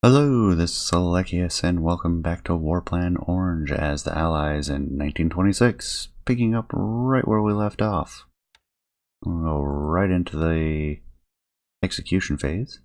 Hello, this is Alekius, and welcome back to Warplan Orange as the Allies in 1926, picking up right where we left off. We'll go right into the execution phase.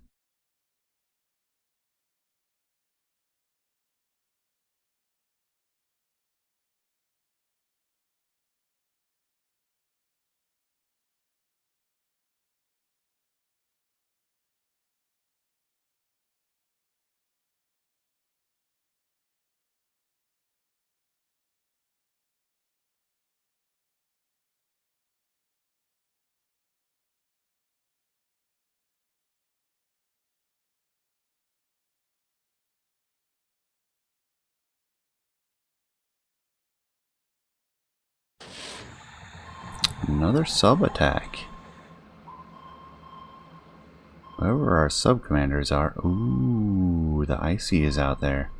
Another sub-attack. Whoever our sub-commanders are... Ooh, the Icy is out there.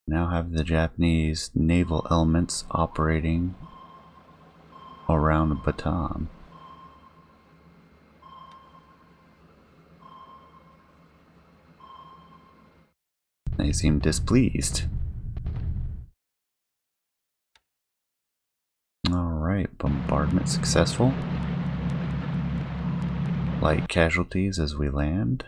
Now have the Japanese naval elements operating around Bataan. They seem displeased. Alright, bombardment successful. Light casualties as we land.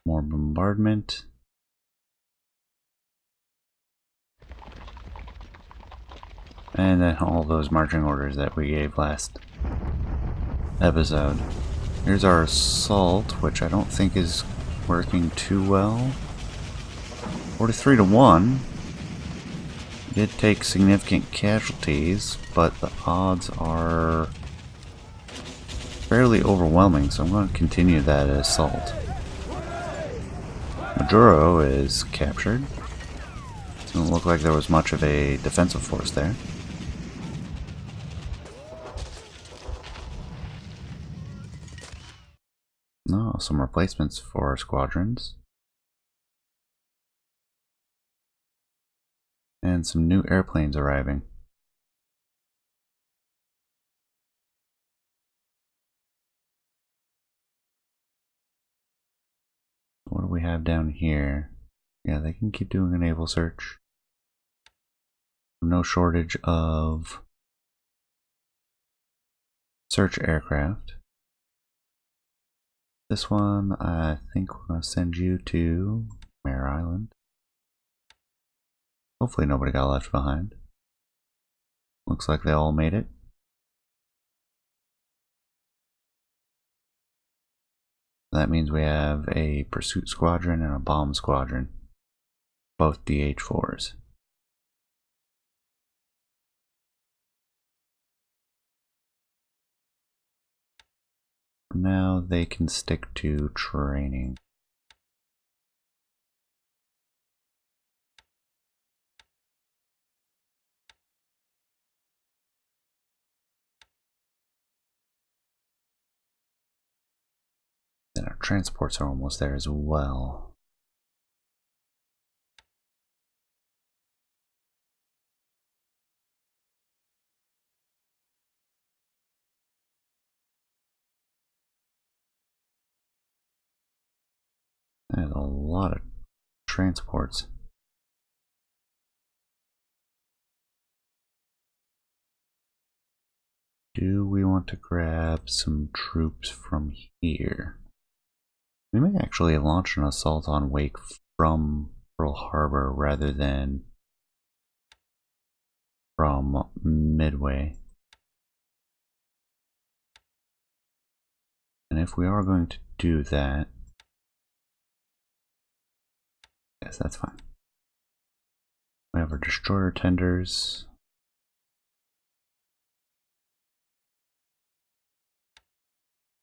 More bombardment. And then all those marching orders that we gave last episode. Here's our assault, which I don't think is working too well. 43 to 1. Did take significant casualties, but the odds are fairly overwhelming, so I'm going to continue that assault. Maduro is captured. Doesn't look like there was much of a defensive force there. No, some replacements for our squadrons. And some new airplanes arriving. What do we have down here? Yeah, they can keep doing a naval search. No shortage of search aircraft. This one, I think we're going to send you to Mare Island. Hopefully nobody got left behind. Looks like they all made it. That means we have a pursuit squadron and a bomb squadron. Both DH-4s. For now, they can stick to training. Then our transports are almost there as well. There's a lot of transports. Do we want to grab some troops from here? We may actually launch an assault on Wake from Pearl Harbor rather than from Midway. And if we are going to do that, yes, that's fine. We have our destroyer tenders.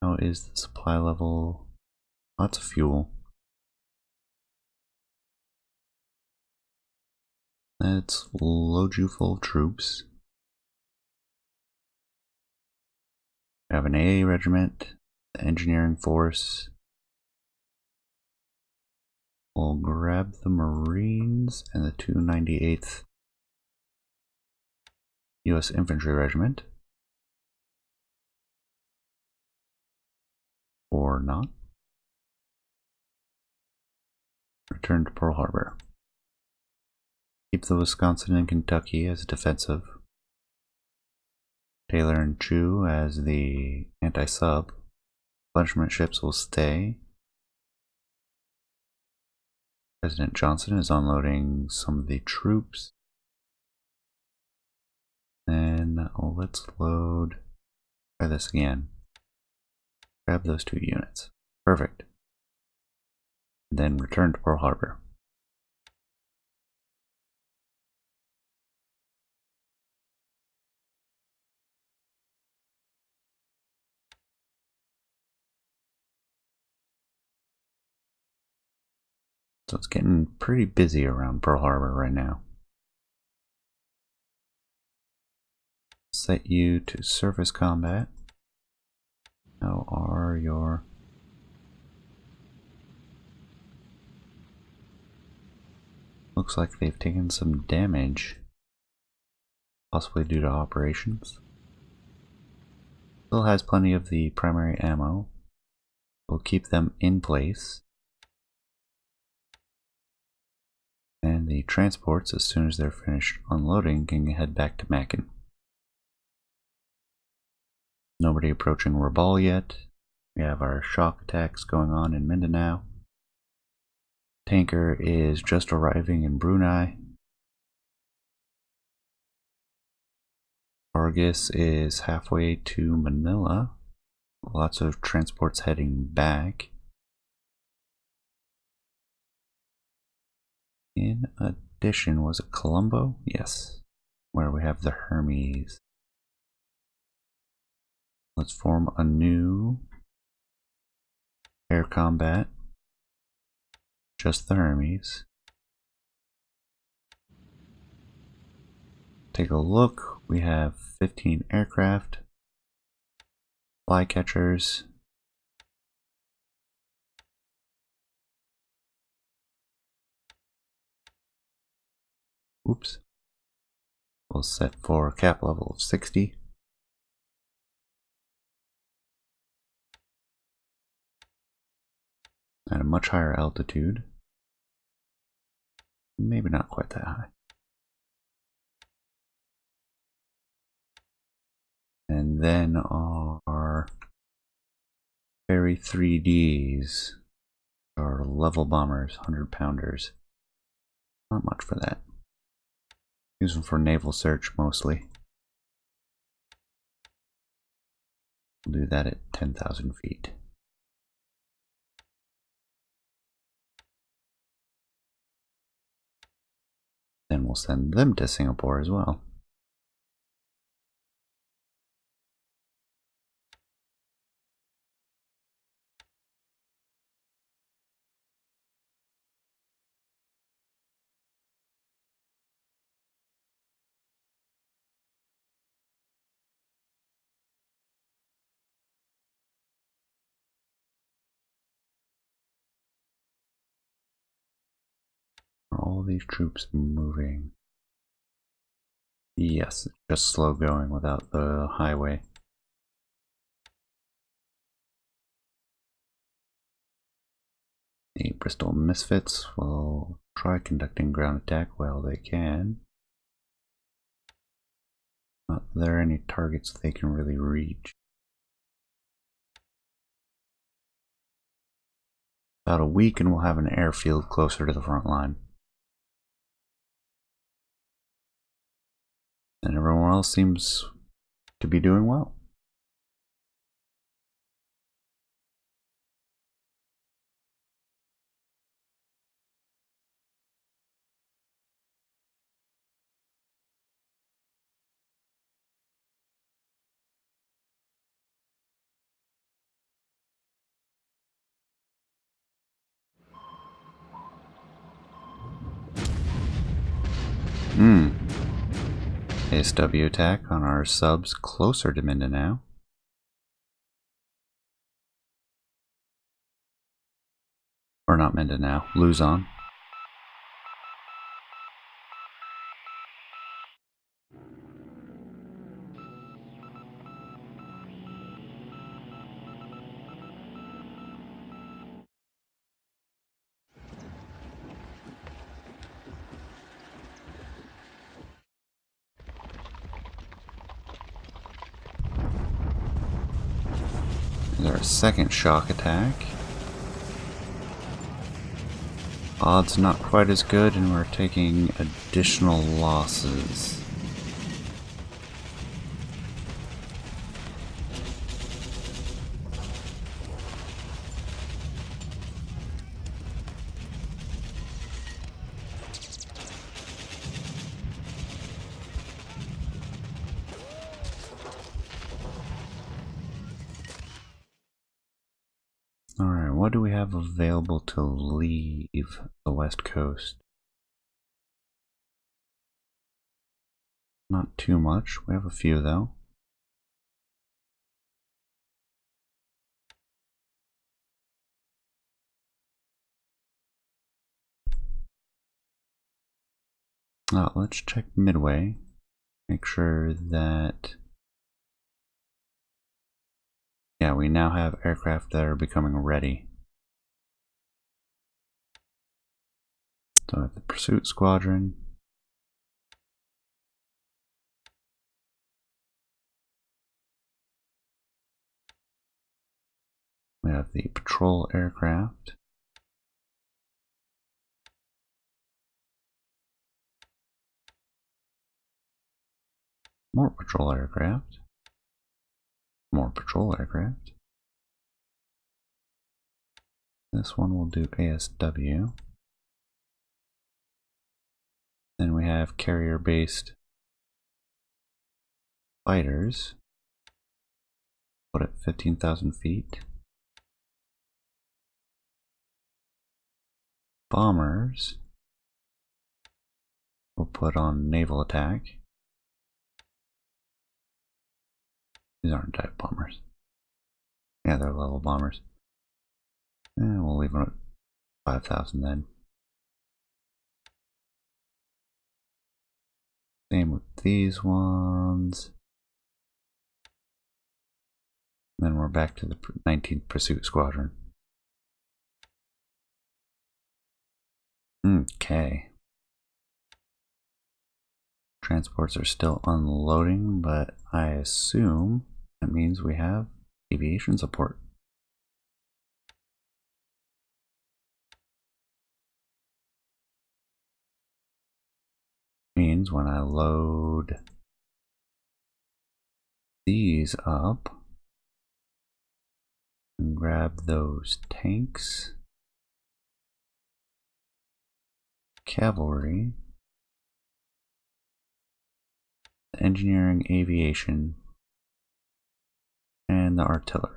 How is the supply level? Lots of fuel. Let's load you full of troops. We have an AA regiment, the engineering force. We'll grab the Marines and the 298th U.S. Infantry Regiment. Or not. Return to Pearl Harbor. Keep the Wisconsin and Kentucky as defensive. Taylor and Chew as the anti-sub. Replenishment ships will stay. President Johnson is unloading some of the troops. And let's load. Try this again. Grab those 2 units. Perfect. Then return to Pearl Harbor. So it's getting pretty busy around Pearl Harbor right now. Set you to surface combat. How are your... Looks like they've taken some damage, possibly due to operations. Still has plenty of the primary ammo. We'll keep them in place. And the transports, as soon as they're finished unloading, can head back to Mackin. Nobody approaching Rabaul yet. We have our shock attacks going on in Mindanao. Tanker is just arriving in Brunei. Argus is halfway to Manila. Lots of transports heading back. In addition, was it Colombo? Yes, where we have the Hermes. Let's form a new air combat. Just the Hermes. Take a look. We have 15 aircraft, flycatchers, oops. We'll set for cap level of 60. At a much higher altitude. Maybe not quite that high. And then our Ferry 3Ds, our level bombers, 100-pounders. Not much for that. Use them for naval search mostly. We'll do that at 10,000 feet. Then we'll send them to Singapore as well. Are all these troops moving? Yes, it's just slow going without the highway. The Bristol Misfits will try conducting ground attack while they can. Not that there are any targets they can really reach. About a week and we'll have an airfield closer to the front line. And everyone else seems to be doing well. ASW attack on our subs closer to Mindanao. Or not Mindanao, Luzon. There's our second shock attack. Odds not quite as good, and we're taking additional losses. Alright, what do we have available to leave the west coast? Not too much. We have a few though. Let's check Midway. Make sure that... Yeah, we now have aircraft that are becoming ready. So we have the Pursuit Squadron. We have the Patrol Aircraft. More Patrol Aircraft. More Patrol Aircraft. This one will do ASW. Then we have carrier-based fighters. Put at 15,000 feet. Bombers. We'll put on naval attack. These aren't type bombers. Yeah, they're level bombers. And we'll leave them at 5,000 then. Same with these ones. Then we're back to the 19th Pursuit Squadron. Okay. Transports are still unloading, but I assume that means we have aviation support. Means when I load these up and grab those tanks, cavalry, engineering, aviation, and the artillery.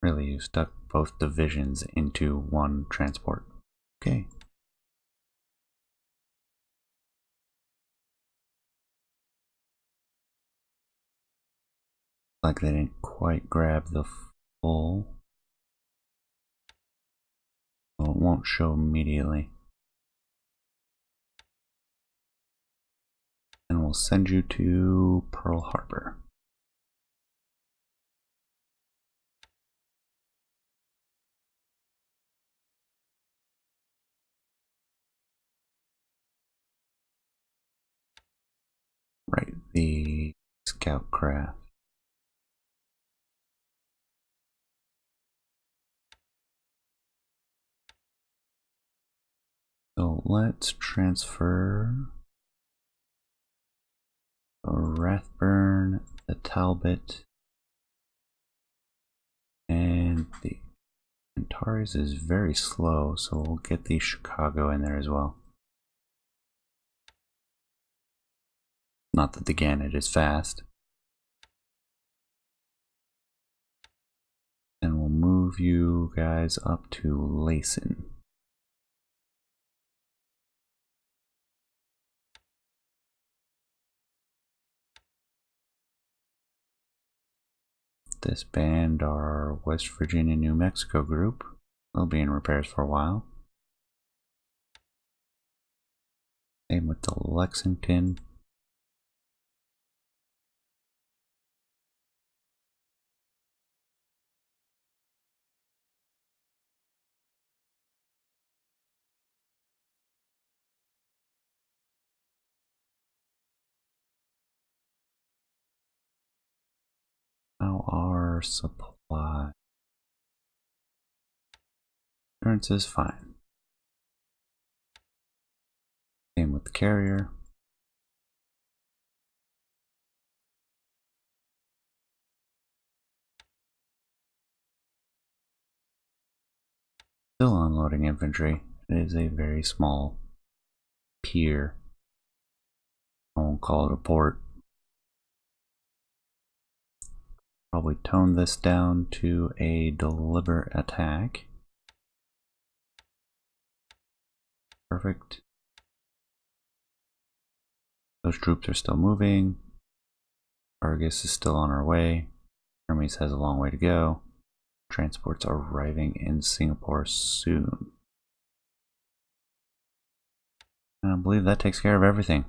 Really, you stuck both divisions into one transport. Okay. Like they didn't quite grab the full. Well, it won't show immediately. And we'll send you to Pearl Harbor. Right, the scout craft. So let's transfer the Rathburn, the Talbot, and the Antares is very slow, so we'll get the Chicago in there as well. Not that the Gannett is fast. move you guys up to Luzon. Disband our West Virginia, New Mexico group. They'll be in repairs for a while. Same with the Lexington. How are supply? Insurance is fine. Same with the carrier. Still unloading infantry. It is a very small pier. I won't call it a port. Probably tone this down to a deliberate attack. Perfect. Those troops are still moving. Argus is still on our way. Hermes has a long way to go. Transports are arriving in Singapore soon. And I believe that takes care of everything.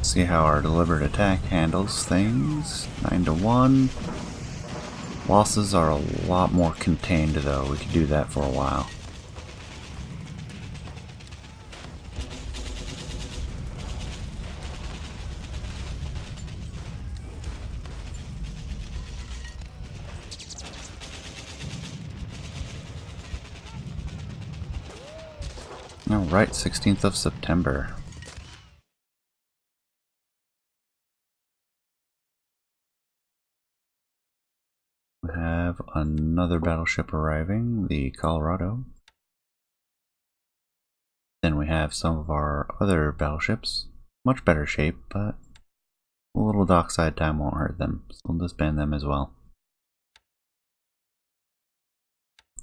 See how our deliberate attack handles things. 9-1. Losses are a lot more contained though. We could do that for a while. Alright, 16th of September. We have another battleship arriving, the Colorado. Then we have some of our other battleships, much better shape, but a little dockside time won't hurt them, so we'll disband them as well.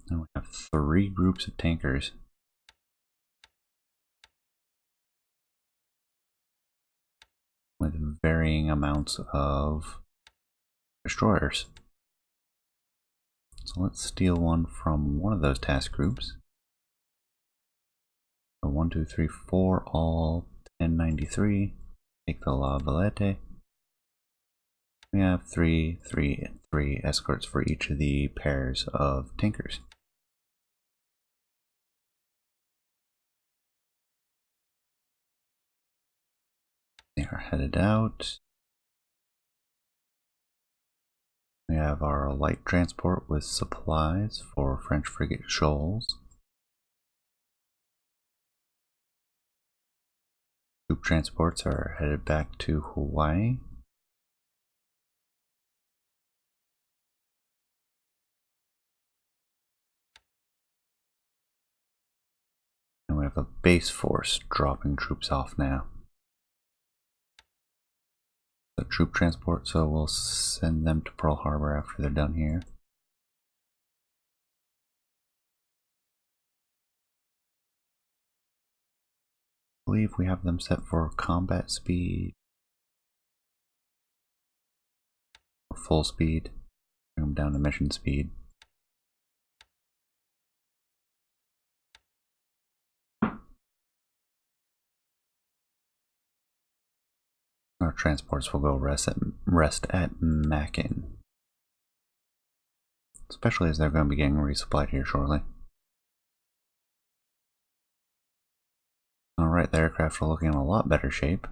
And we have 3 groups of tankers. With varying amounts of destroyers. So let's steal one from one of those task groups. So 1, 2, 3, 4, all 1093. Take the La Valette. We have 3, 3, and 3 escorts for each of the pairs of tankers. They are headed out. We have our light transport with supplies for French frigate Shoals. Troop transports are headed back to Hawaii. And we have a base force dropping troops off now. The troop transport, so we'll send them to Pearl Harbor after they're done here. I believe we have them set for combat speed full speed. Bring them down to mission speed. Our transports will go rest at Mackin. Especially as they're going to be getting resupplied here shortly. Alright, the aircraft are looking in a lot better shape.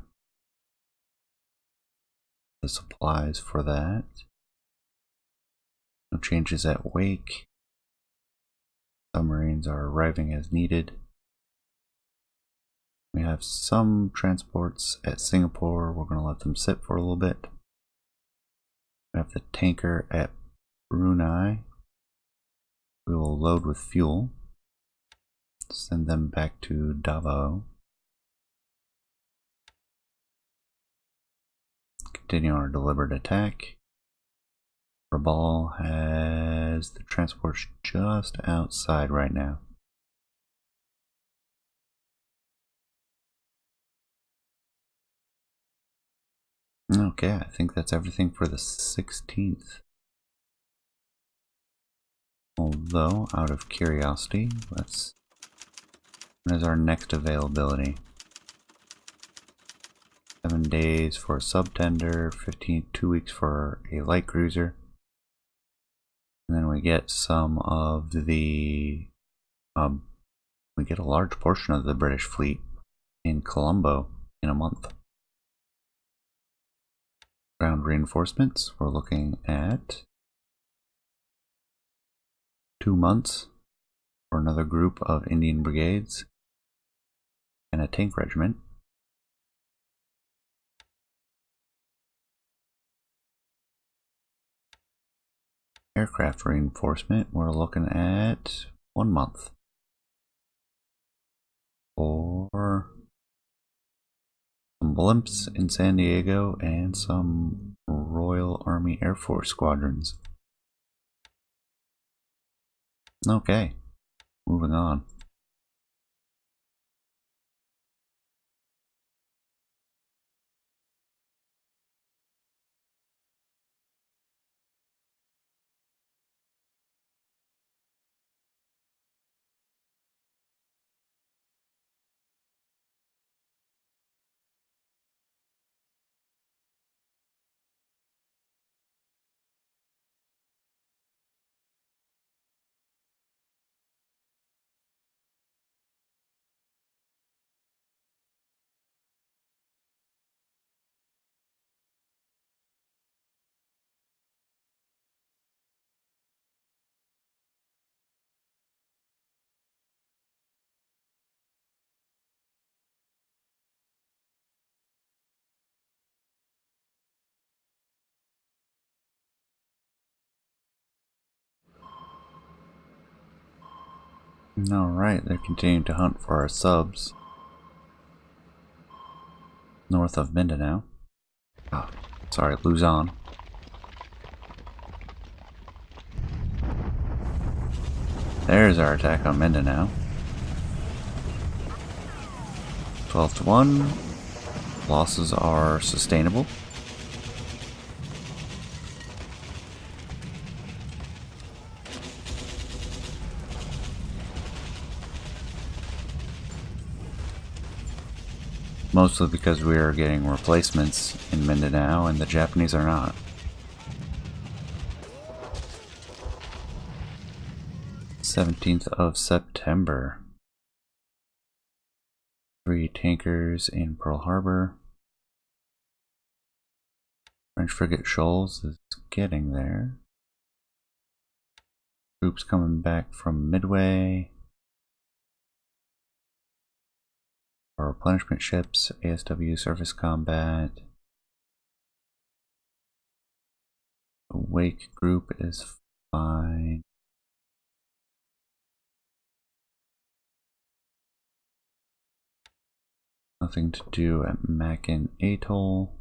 The supplies for that. No changes at Wake. Submarines are arriving as needed. We have some transports at Singapore. We're going to let them sit for a little bit. We have the tanker at Brunei. We will load with fuel. Send them back to Davao. Continue our deliberate attack. Rabaul has the transports just outside right now. Okay, I think that's everything for the 16th. Although, out of curiosity, when is our next availability? 7 days for a sub-tender, 2 weeks for a light cruiser. And then we get some of the, we get a large portion of the British fleet in Colombo in a month. Ground reinforcements, we're looking at 2 months for another group of Indian brigades and a tank regiment. Aircraft reinforcement, we're looking at 1 month for some blimps in San Diego and some Royal Army Air Force squadrons. Okay, moving on. Alright, they're continuing to hunt for our subs north of Mindanao. Oh, sorry, Luzon. There's our attack on Mindanao. 12-1. Losses are sustainable. Mostly because we are getting replacements in Mindanao and the Japanese are not. September. 3 tankers in Pearl Harbor. French frigate Shoals is getting there. Troops coming back from Midway. Our replenishment ships, ASW surface combat. The Wake group is fine. Nothing to do at Mackin Atoll.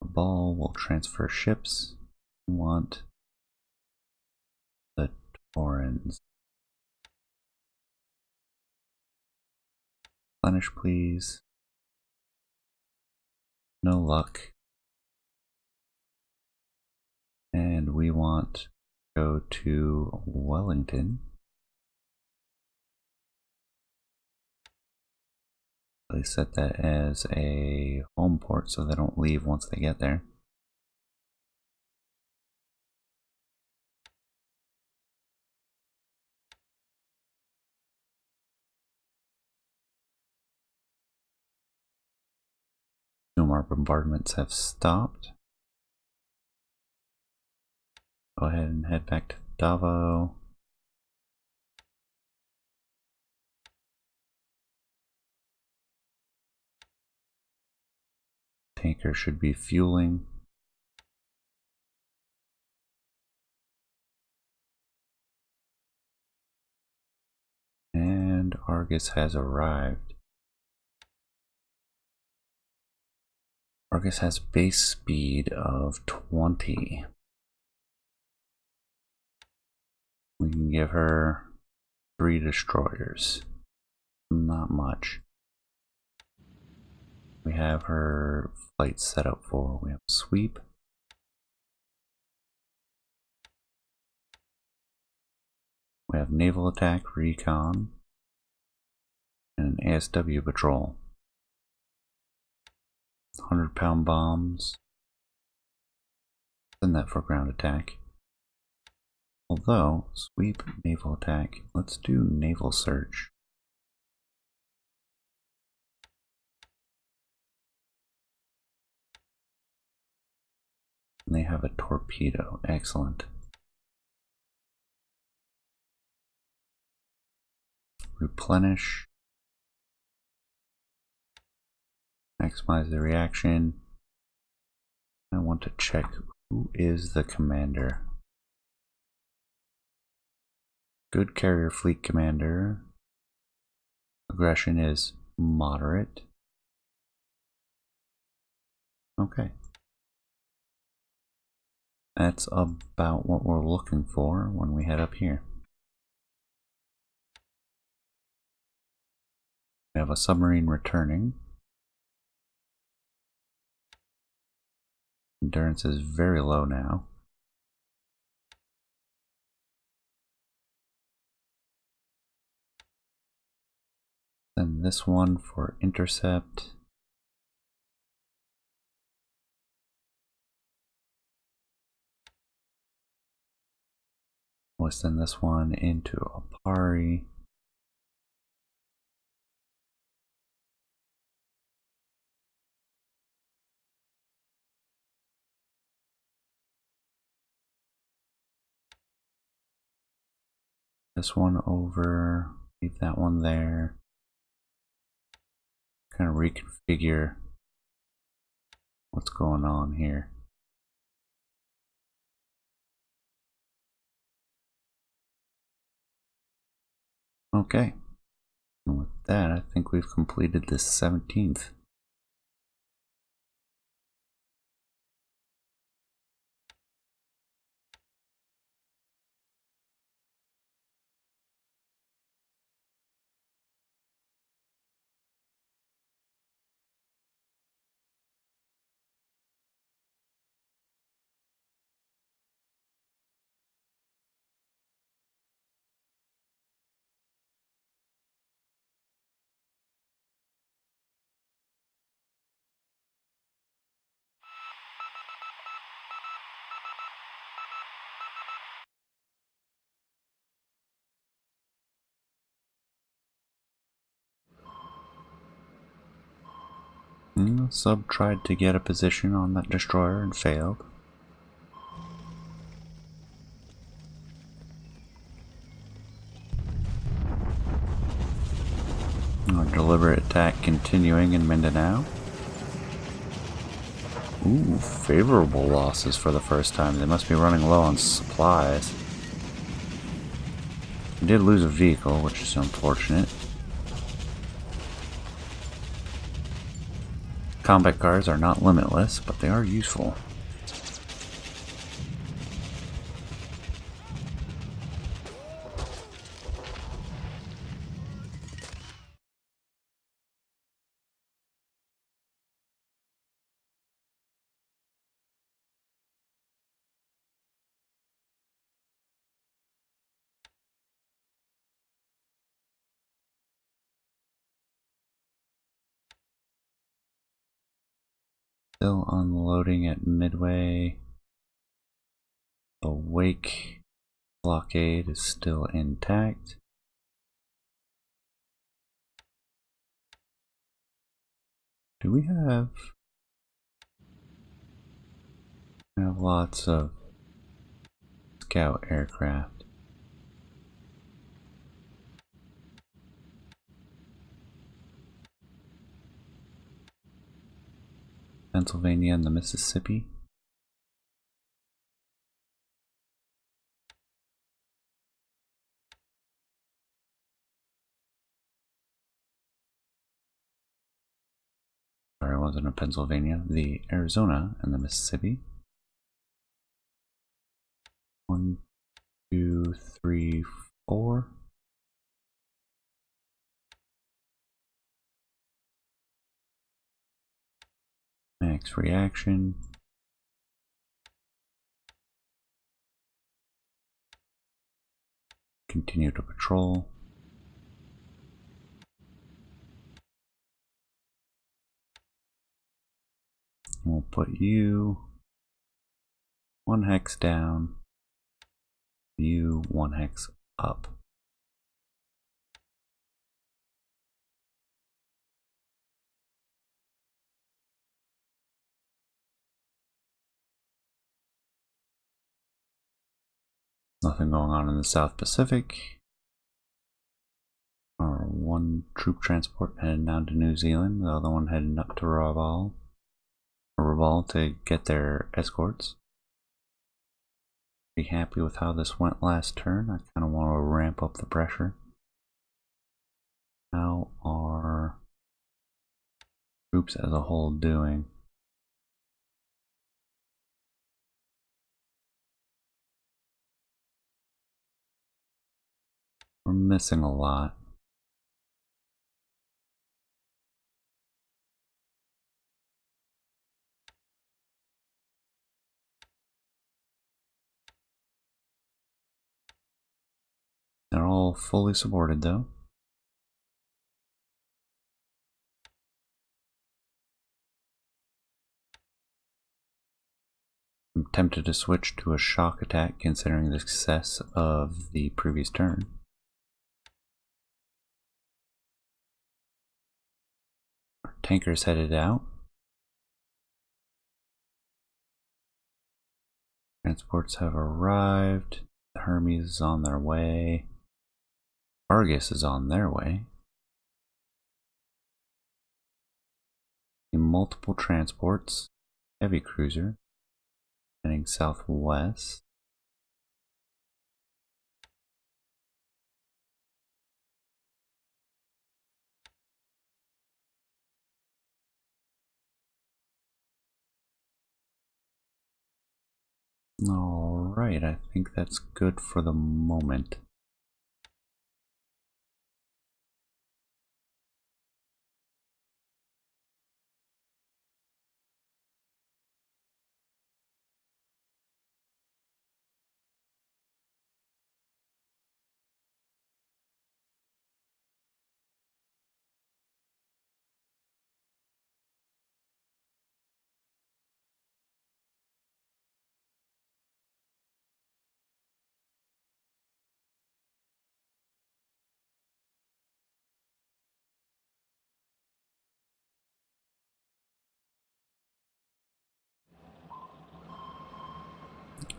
Ball will transfer ships. We want the Torrens. Replenish, please. No luck. And we want to go to Wellington. They set that as a home port so they don't leave once they get there. Assume our bombardments have stopped. Go ahead and head back to Davao. Tanker should be fueling. And Argus has arrived. Argus has base speed of 20. We can give her 3 destroyers. Not much. We have her flight set up for. We have a sweep. We have naval attack, recon, and an ASW patrol. 100-pound bombs. Send that for ground attack. Although, sweep, naval attack. Let's do naval search. And they have a torpedo. Excellent. Replenish. Maximize the reaction. I want to check who is the commander. Good carrier fleet commander. Aggression is moderate. Okay. That's about what we're looking for when we head up here. We have a submarine returning. Endurance is very low now. Then this one for intercept. We'll send this one into Apari. This one over, leave that one there. Kind of reconfigure what's going on here. Okay, and with that, I think we've completed this 17th. The sub tried to get a position on that destroyer and failed. Our deliberate attack continuing in Mindanao. Ooh, favorable losses for the first time. They must be running low on supplies. We did lose a vehicle, which is unfortunate. Combat cars are not limitless, but they are useful. Still unloading at Midway. The Wake blockade is still intact. Do we have lots of scout aircraft? Pennsylvania and the Mississippi. Sorry, it wasn't a Pennsylvania. The Arizona and the Mississippi. 1, 2, 3, 4. Max reaction. Continue to patrol. We'll put you 1 hex down, you 1 hex up. Nothing going on in the South Pacific. Our 1 troop transport heading down to New Zealand, the other one heading up to Raval to get their escorts. Be happy with how this went last turn. I kind of want to ramp up the pressure. How are troops as a whole doing? We're missing a lot. They're all fully supported though. I'm tempted to switch to a shock attack considering the success of the previous turn. Our tanker's headed out. Transports have arrived. The Hermes is on their way. Argus is on their way. Multiple transports. Heavy cruiser heading southwest. Alright, I think that's good for the moment.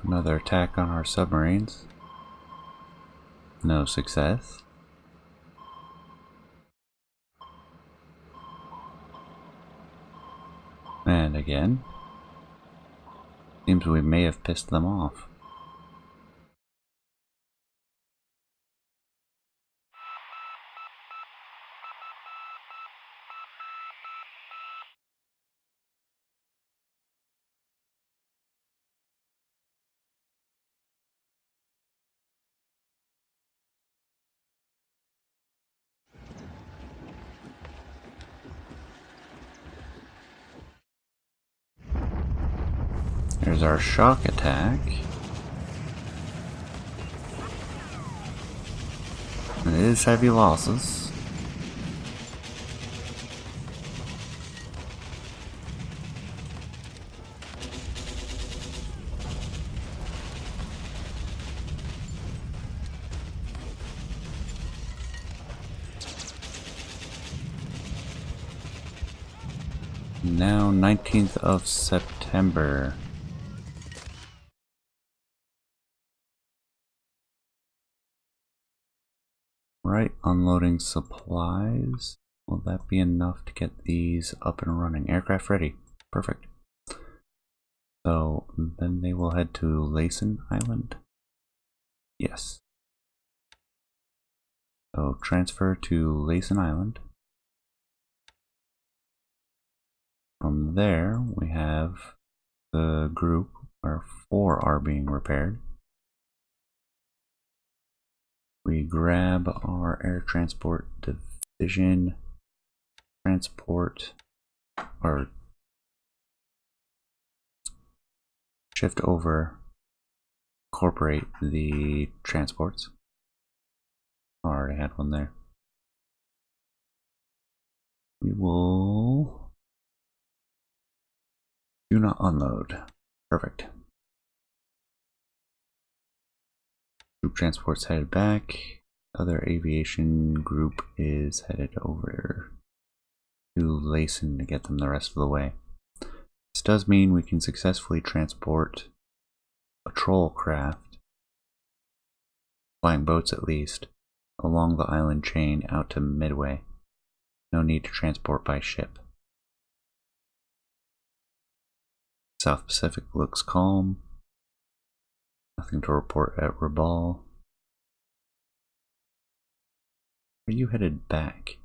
Another attack on our submarines. No success. And again. Seems we may have pissed them off. Here's our shock attack. It is heavy losses. Now 19th of September. Right, unloading supplies. Will that be enough to get these up and running? Aircraft ready. Perfect. So then they will head to Luzon Island. Yes. So transfer to Luzon Island. From there, we have the group where 4 are being repaired. We grab our air transport division, transport, or shift over, incorporate the transports. I already had one there. We will do not unload. Perfect. Group transport's headed back. Other aviation group is headed over to Luzon to get them the rest of the way. This does mean we can successfully transport patrol craft, flying boats at least, along the island chain out to Midway. No need to transport by ship. South Pacific looks calm. Nothing to report at Rabaul. Are you headed back?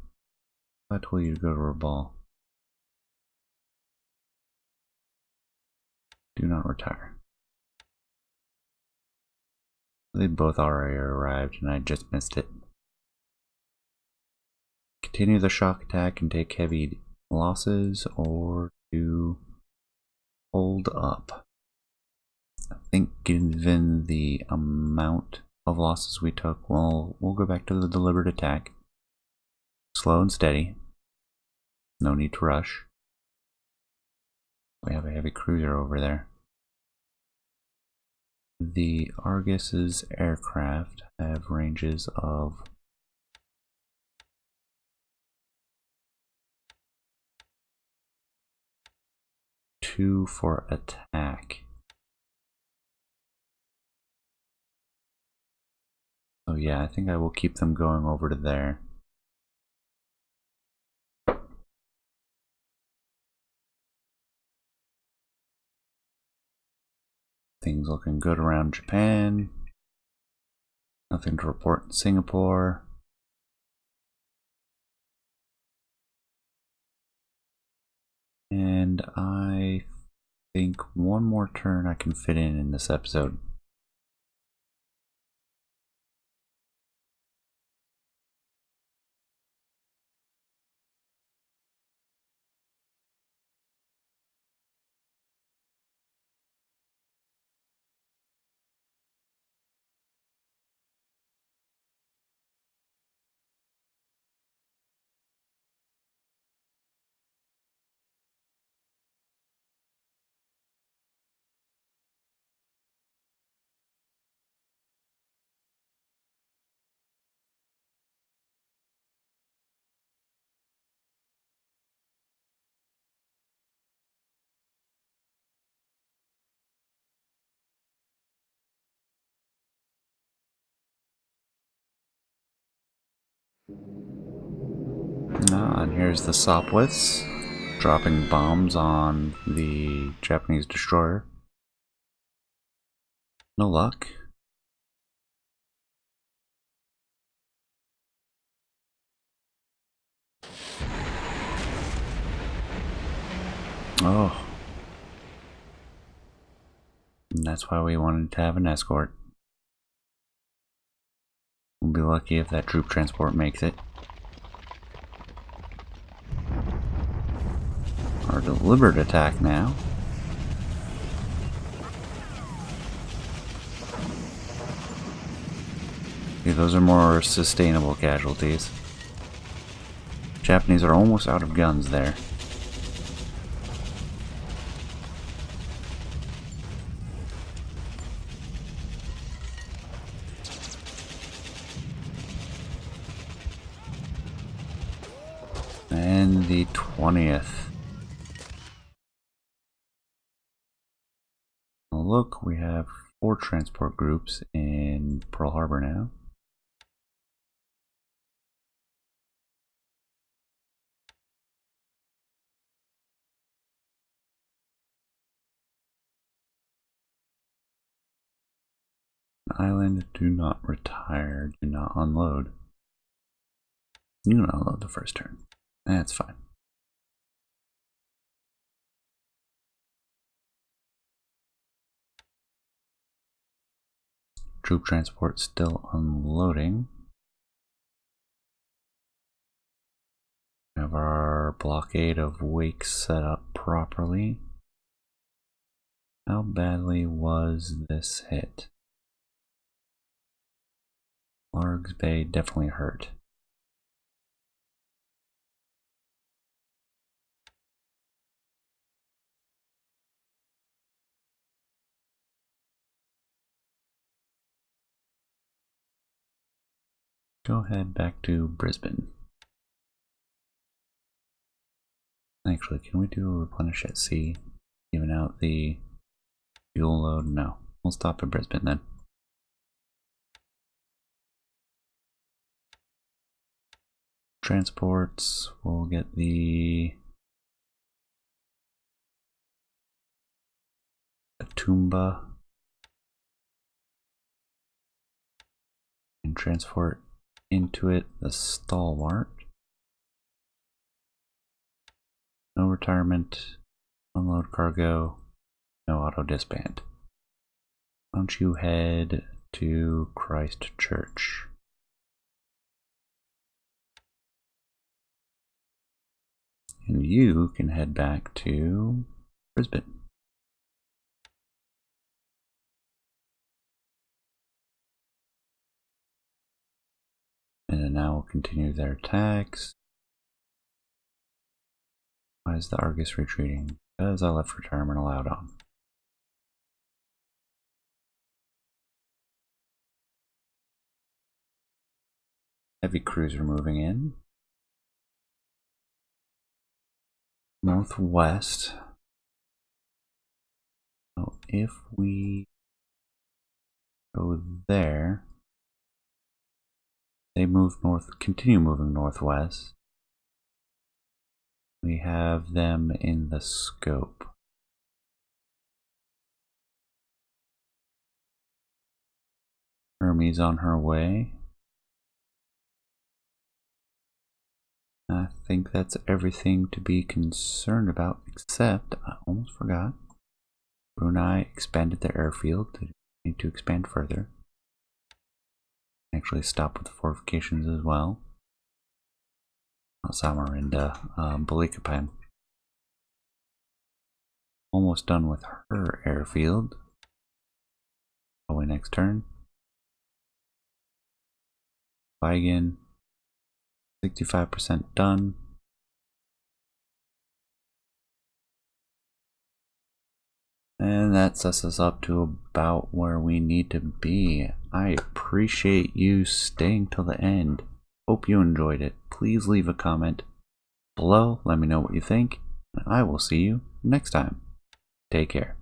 I told you to go to Rabaul. Do not retire. They both already arrived and I just missed it. Continue the shock attack and take heavy losses, or to hold up. I think given the amount of losses we took, we'll go back to the deliberate attack. Slow and steady. No need to rush. We have a heavy cruiser over there. The Argus's aircraft have ranges of 2 for attack. So yeah, I think I will keep them going over to there. Things looking good around Japan. Nothing to report in Singapore. And I think one more turn I can fit in this episode. And here's the Sopwiths dropping bombs on the Japanese destroyer. No luck. Oh. And that's why we wanted to have an escort. We'll be lucky if that troop transport makes it. Our deliberate attack now. Okay, those are more sustainable casualties. Japanese are almost out of guns there. And the 20th. look, we have 4 transport groups in Pearl Harbor now. Island, do not retire, do not unload. You can unload the first turn. That's fine. Troop transport still unloading. We have our blockade of Wake set up properly. How badly was this hit? Largs Bay definitely hurt. Go ahead back to Brisbane. Actually, can we do a replenish at sea? Even out the fuel load? No. We'll stop at Brisbane then. Transports, we'll get the Tumba and transport into it the Stalwart. No retirement, unload cargo, no auto disband. Why don't you head to Christchurch? And you can head back to Brisbane. And then now we'll continue their attacks. Why is the Argus retreating? Because I left retirement allowed on. Heavy cruiser moving in. Northwest. So if we go there, they move north, continue moving northwest. We have them in the scope. Hermes on her way. I think that's everything to be concerned about, except I almost forgot. Brunei expanded their airfield. They need to expand further. Actually stop with the fortifications as well. Not Samarinda, Balikpapan. Almost done with her airfield. Probably next turn. Vigan, 65% done. And that sets us up to about where we need to be. I appreciate you staying till the end. Hope you enjoyed it. Please leave a comment below. Let me know what you think. And I will see you next time. Take care.